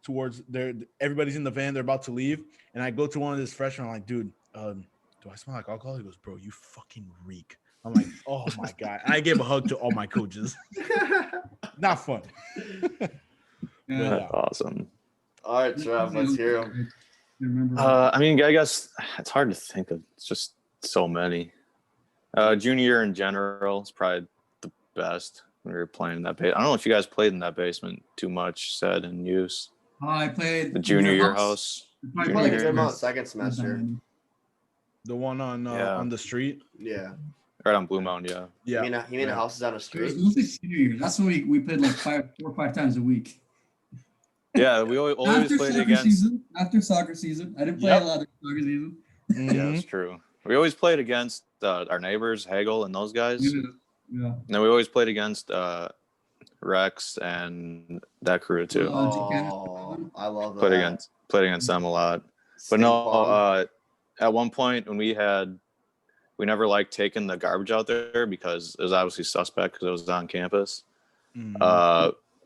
everybody's in the van. They're about to leave. And I go to one of these freshmen. I'm like, dude, do I smell like alcohol? He goes, bro, you fucking reek. I'm like, oh my God. And I gave a hug to all my coaches. Not fun. Yeah. That's awesome. All right, Trev, let's hear him. I mean, I guess it's hard to think of. It's just so many. Junior year in general is probably the best. We were playing in that basement. I don't know if you guys played in that basement too much, said in use. I played the junior year house. You played a good amount second semester. The one on the street? Yeah. Right on Blue Mountain, yeah. Yeah. You mean the houses on the street? It was the senior year. That's when we played 4 or 5 times a week. Yeah, we always played against. After soccer season. I didn't play a lot of soccer season. Yeah, that's true. We always played against our neighbors, Hagel and those guys. Yeah. And we always played against Rex and that crew too. Oh, I love that. Played against them a lot. But no, at one point when we never liked taking the garbage out there because it was obviously suspect because it was on campus.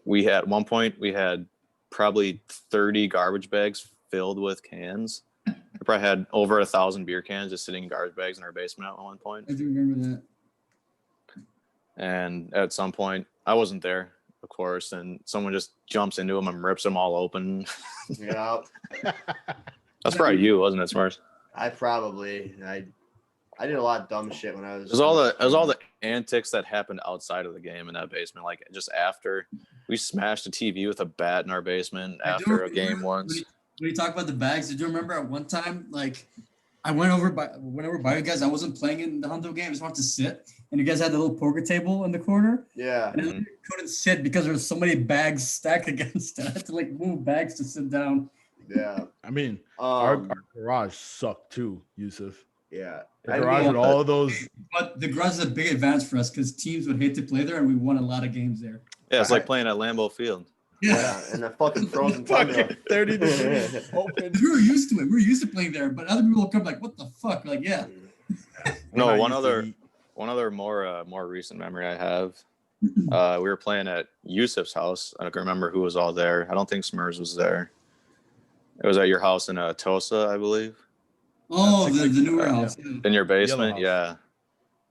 We had probably 30 garbage bags filled with cans. We probably had over 1,000 beer cans just sitting in garbage bags in our basement at one point. I do remember that. And at some point, I wasn't there, of course, and someone just jumps into them and rips them all open. Yeah. That's probably you, wasn't it, Smurfs? I did a lot of dumb shit when I was. It was all the antics that happened outside of the game in that basement. Like just after we smashed a TV with a bat in our basement after a game once. When you talk about the bags, did you remember at one time I went over by you guys? I wasn't playing in the Hundo game. I just wanted to sit, and you guys had the little poker table in the corner. Yeah. And I couldn't sit because there was so many bags stacked against it. I had to move bags to sit down. Yeah. I mean, our garage sucked too, Yusuf. Yeah. The garage with all of those. But the garage is a big advance for us because teams would hate to play there, and we won a lot of games there. Yeah, it's like playing at Lambeau Field. Yeah, and the fucking frozen tundra. 30 degrees open. We were used to it. We were used to playing there, but other people will come what the fuck? Yeah. No, one other more recent memory I have. We were playing at Yusuf's house. I don't remember who was all there. I don't think Smurs was there. It was at your house in Tosa, I believe. Oh, the newer house. In your basement, yeah.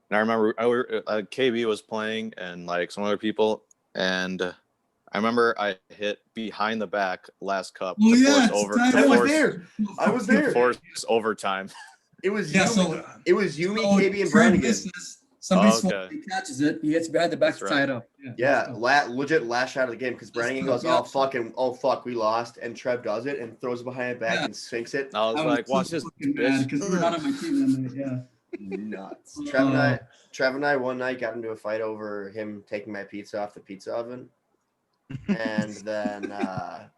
And I remember KB was playing and some other people, and I remember I hit behind the back last cup. Oh yeah, I was there. Force overtime. It was Yumi, KB, and Brannigan. Somebody catches it. He gets behind the back to tie it up. Yeah, legit last shot of the game because Brannigan goes, oh fuck, we lost, and Trev does it and throws it behind the back and sinks it. I was like, watch this bitch. Because we were not on my team that night. Yeah. Nuts. Trev and I one night got into a fight over him taking my pizza off the pizza oven. And then I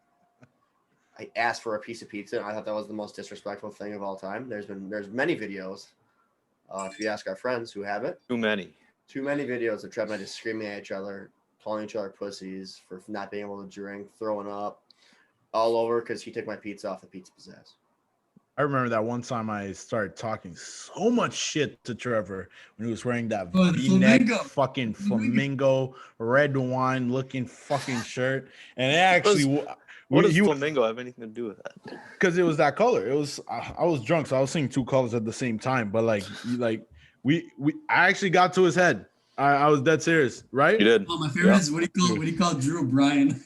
asked for a piece of pizza, and I thought that was the most disrespectful thing of all time. There's many videos. If you ask our friends who have it, too many videos of Trev and I just screaming at each other, calling each other pussies for not being able to drink, throwing up, all over because he took my pizza off the pizza pizzazz. I remember that one time I started talking so much shit to Trevor when he was wearing that V-neck fucking flamingo red wine looking fucking shirt. And it actually, what does flamingo have anything to do with that? Because it was that color. It was I was drunk, so I was seeing two colors at the same time. But I actually got to his head. I was dead serious, right? You did. Oh, my favorite is what he called Drew Brian.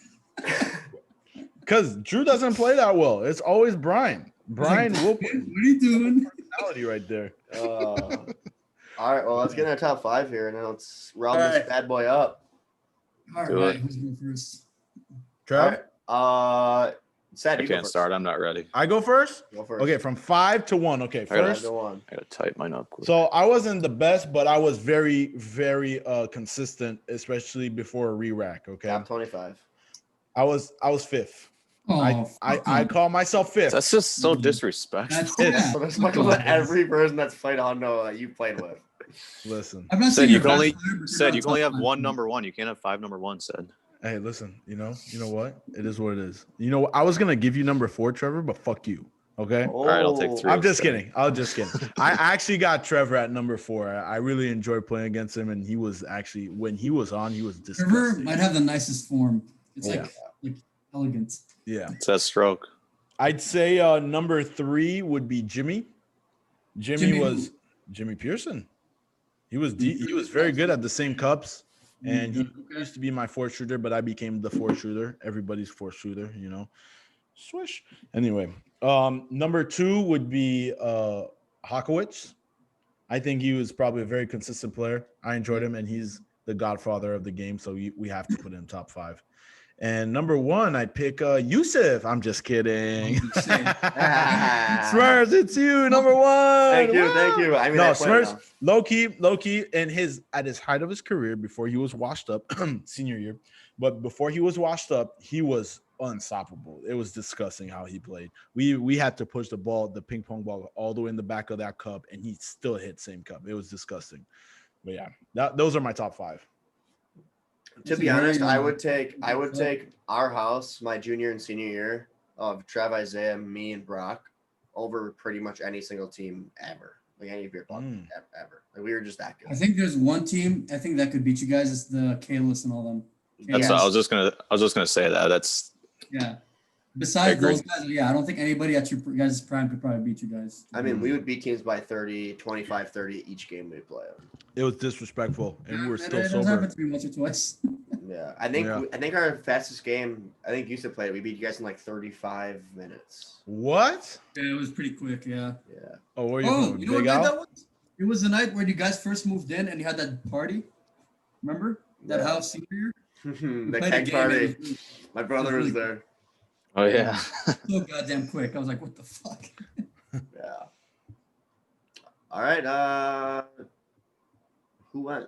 Because Drew doesn't play that well. It's always Brian. Brian, what are you doing? Personality right there. All right, well, let's get in our top 5 here, and then let's round this bad boy up. All right, who's going first? Trev? All right. Sad, I you go can't first. start. I'm not ready. I go first? Go first. Okay, from 5 to 1. Okay, gotta first. Go on. I gotta type mine up quick. So I wasn't the best, but I was very, very consistent, especially before a re-rack. Okay. Top 25. I was fifth. I call myself fifth. That's just so disrespectful. That's It's- So disrespectful to every person that's played Hundo that you played with. Listen. I'm not Said saying you you're can only bad player, but you're said not you can only top have five. one number one. You can't have 5 number one. Said Hey, listen, you know what? It is what it is. You know, I was gonna give you number 4, Trevor, but fuck you. Okay. Oh, all right, I'll take 3. I'm just instead. kidding. I was just kidding. I actually got Trevor at number 4. I really enjoyed playing against him, and he was actually when he was on, he was Trevor disgusting. might have the nicest form. It's Yeah. like elegant. Yeah. It's that stroke. I'd say number 3 would be Jimmy. Jimmy was Jimmy Pearson. He was he was very good at the same cups, and he used to be my 4th shooter, but I became the 4th shooter. Everybody's 4th shooter, you know. Swish. Anyway, number 2 would be Hakowitz. I think he was probably a very consistent player. I enjoyed him, and he's the godfather of the game, so we have to put him top 5. And number 1, I'd pick Yusuf. I'm just kidding. Smurfs, it's you, number 1. Thank you, Woo! thank you. I mean, No, I played Smurfs, enough. low key, at his height of his career, before he was washed up, senior year, but before he was washed up, he was unstoppable. It was disgusting how he played. We had to push the ball, the ping pong ball, all the way in the back of that cup, and he still hit same cup. It was disgusting. But yeah, those are my top 5. To be honest, I would take our house my junior and senior year of Trav, Isaiah, me, and Brock over pretty much any single team ever. Like any of your club ever. Like we were just that good. I think there's one team I think that could beat you guys. It's the Kalis and all them. That's Yes. I was just gonna say that. That's Yeah. Besides agree. those guys, yeah, I don't think anybody at your guys' prime could probably beat you guys. I mean, we would beat teams by 30, 25, 30 each game we play. It was disrespectful, and we were still It has sober. happened to me once or twice. Yeah, I think our fastest game. I think you used to play it. We beat you guys in like 35 minutes. What? Yeah, it was pretty quick. Yeah. Yeah. Oh, where are you Oh, from? you know what Big night Al? that was? It was the night where you guys first moved in and you had that party. Remember that Yeah. house senior year? The Played a keg game, party. it was My brother was really there. oh yeah. so goddamn quick. I was like, what the fuck? Yeah. All right. Who went?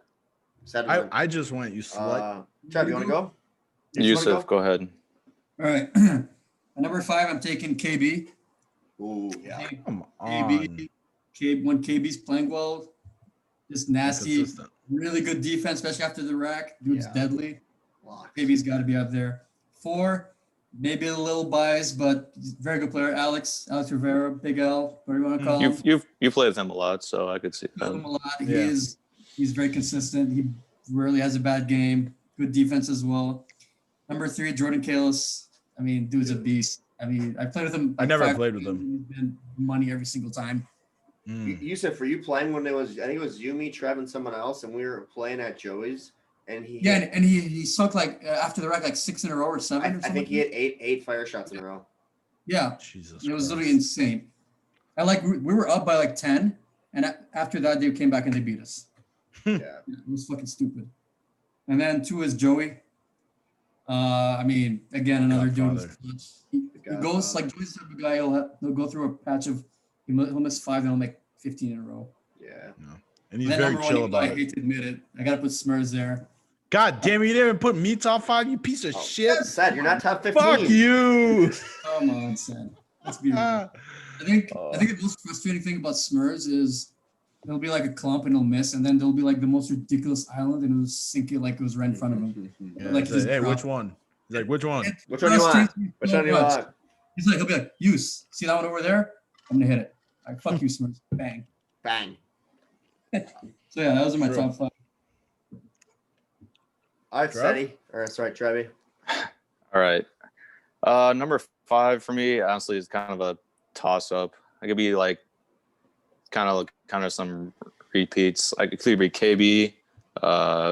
Saturday. went. I just went. You slut. Trav, you want to go? You just wanna Yusuf, go ahead. All right. At number 5, I'm taking KB. Ooh, yeah. Come on. When KB's playing well, just nasty, Inconsistent. really good defense, especially after the rack. Dude's Yeah. deadly. Lock. KB's got to be up there. 4, maybe a little biased, but he's a very good player. Alex Rivera, Big L, whatever you want to call him. You played with him a lot, so I could see Love him that. a lot. Yeah. He's very consistent. He rarely has a bad game. Good defense as well. Number 3, Jordan Kalis. I mean, dude's a beast. I mean, I played with him. I like never 5 played with times, him. and he's been money every single time. Yusuf, were you playing when it was? I think it was you, me, Trev, and someone else, and we were playing at Joey's, and he. Yeah, and he sunk like after the rack like 6 in a row or 7. I or something. think he had eight fire shots in a row. Yeah, Jesus. it was Christ. literally insane. I like we were up by like 10, and after that they came back and they beat us. Yeah. It was fucking stupid. And then 2 is Joey. I mean, again, another dude. Godfather. He goes like Joey's the type of guy. He'll go through a patch of he'll miss 5 and he'll make 15 in a row. Yeah. And he's Then very number 1, chill even though about I it. hate to admit it. I gotta put Smurs there. God damn it! You didn't even put me top 5. You piece of shit. Sad, you're not top 15. Fuck you. Come on, son. Let's be real. Ah. I think the most frustrating thing about Smurs is there'll be like a clump and it'll miss, and then there'll be like the most ridiculous island and it'll sink it like it was right in front of him. Yeah, Like it's he's hey, drunk. which one? He's like, which one? Which one do you want? Frustrates me Which so one do you much. want? He'll be like, use. See that one over there? I'm gonna hit it. All right, fuck you, Smurs. Bang. Bang. So yeah, those are my True. top 5. All right, Trev? Steady. Or sorry, Trevi. All right. Number 5 for me, honestly, is kind of a toss up. I could be like kind of some repeats. Like it could be KB,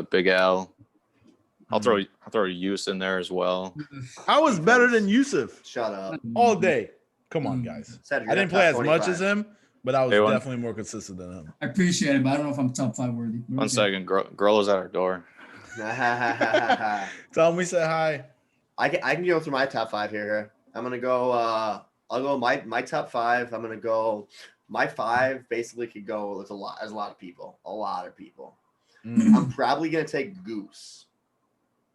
Big L. I'll throw Use in there as well. I was better than Yusuf Shut up. all day. Come on, guys. Said you're I didn't not play top as much as 25. him, but I was Hey, one- definitely more consistent than him. I appreciate it, but I don't know if I'm top 5 worthy. But One okay. second, Grolo's at our door. Tell him we said hi. I can go through my top 5 here. I'm gonna go. I'll go my top 5. I'm gonna go. My 5 basically could go. There's a lot. There's a lot of people. A lot of people. I'm probably gonna take Goose.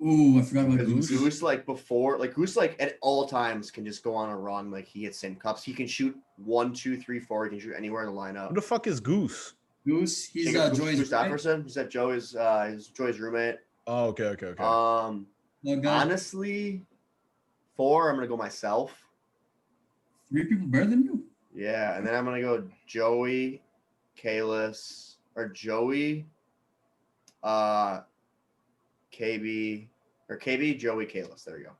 Ooh, I forgot about Because Goose. Goose at all times can just go on a run. Like he hits same cups. He can shoot 1, 2, 3, 4. He can shoot anywhere in the lineup. Who the fuck is Goose? Goose, he's Jacob Joey's roommate. Gustafsson. Is that Joey's roommate? Oh, okay. Honestly, 4. I'm gonna go myself. 3 people better than you? Yeah, and then I'm gonna go Joey, Kalis, or Joey, KB, Joey, Kalis. There we go.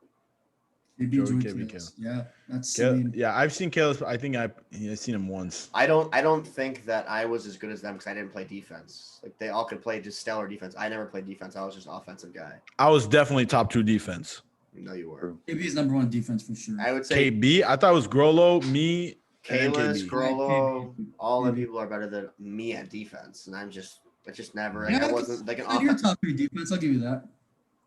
KB, Kalis. Yeah, that's. Yeah, I've seen Kalis, but I think I've seen him once. I don't think that I was as good as them because I didn't play defense. Like they all could play just stellar defense. I never played defense. I was just offensive guy. I was definitely top 2 defense. No, you were. KB is number 1 defense for sure. I would say KB. I thought it was Grollo, me, Kalis, KB. Grollo, KB. all the people are better than me at defense, and I just never. Yeah, I wasn't like an Your offensive. top 3 defense, I'll give you that.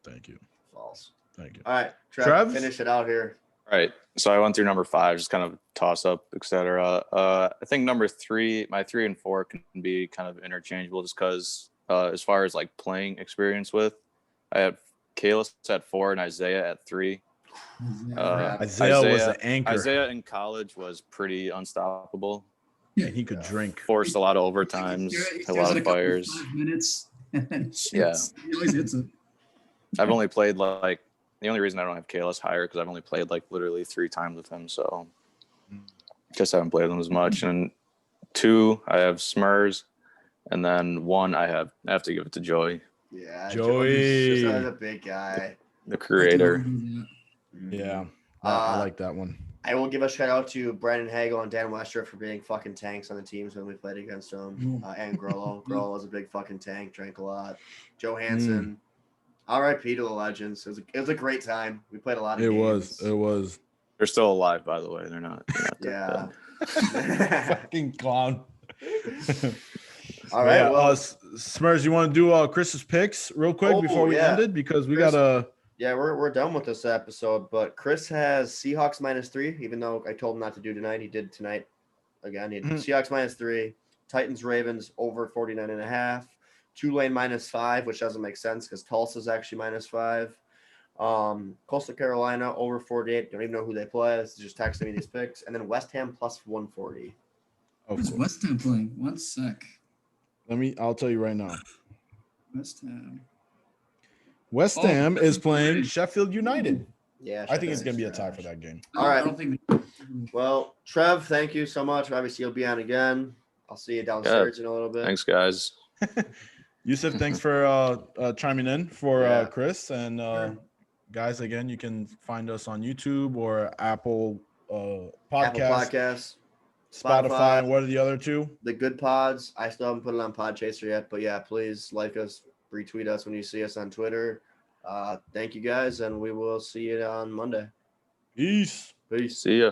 Thank you. False. Thank you. All right, Trev? finish it out here. All right. So I went through number 5, just kind of toss up, etc. I think number 3, my 3 and 4 can be kind of interchangeable, just because as far as like playing experience with, I have Kalis at 4 and Isaiah at 3. Isaiah was the anchor. Isaiah in college was pretty unstoppable. Yeah, and he could drink. Forced a lot of overtimes, He a lot stares of at couple fires. 5 minutes and then shoots. Yeah. He always hits it. I've only played like the only reason I don't have Kalis higher because I've only played like literally 3 times with him, so just haven't played them as much. And 2, I have Smurs, and then 1, I have to give it to Joey, Yeah, Joey. Joey's just a big guy. the creator. Yeah, I like that one. I will give a shout out to Brandon Hagel and Dan Wester for being fucking tanks on the teams when we played against them. And Grollo. Grollo was a big fucking tank, drank a lot. Joe Hansen. R.I.P. to the legends. It was a great time. We played a lot of games. It was. They're still alive, by the way. They're not Yeah. Fucking clown. All right. Yeah, well, Smurs, you want to do Chris's picks real quick before we ended? Because we gotta. Yeah, we're done with this episode, but Chris has Seahawks -3, even though I told him not to do tonight. He did tonight again. He had Seahawks -3, Titans Ravens over 49.5, Tulane -5, which doesn't make sense because Tulsa's actually -5. Coastal Carolina over 48. Don't even know who they play. It's just texting me these picks, and then West Ham +140. Who's West Ham playing? 1 sec. I'll tell you right now. West Ham. West Ham is playing Sheffield United. Yeah, I think it's gonna be a tie for that game. All right. I don't think Well, Trev, thank you so much. Obviously, you'll be on again. I'll see you downstairs in a little bit. Thanks, guys. Yusuf, thanks for chiming in for Chris. And guys, again, you can find us on YouTube or Apple Podcasts, Spotify, and what are the other 2? The Good Pods. I still haven't put it on Podchaser yet, but yeah, please like us, retweet us when you see us on Twitter. Thank you guys, and we will see you on Monday. Peace. Peace. See ya.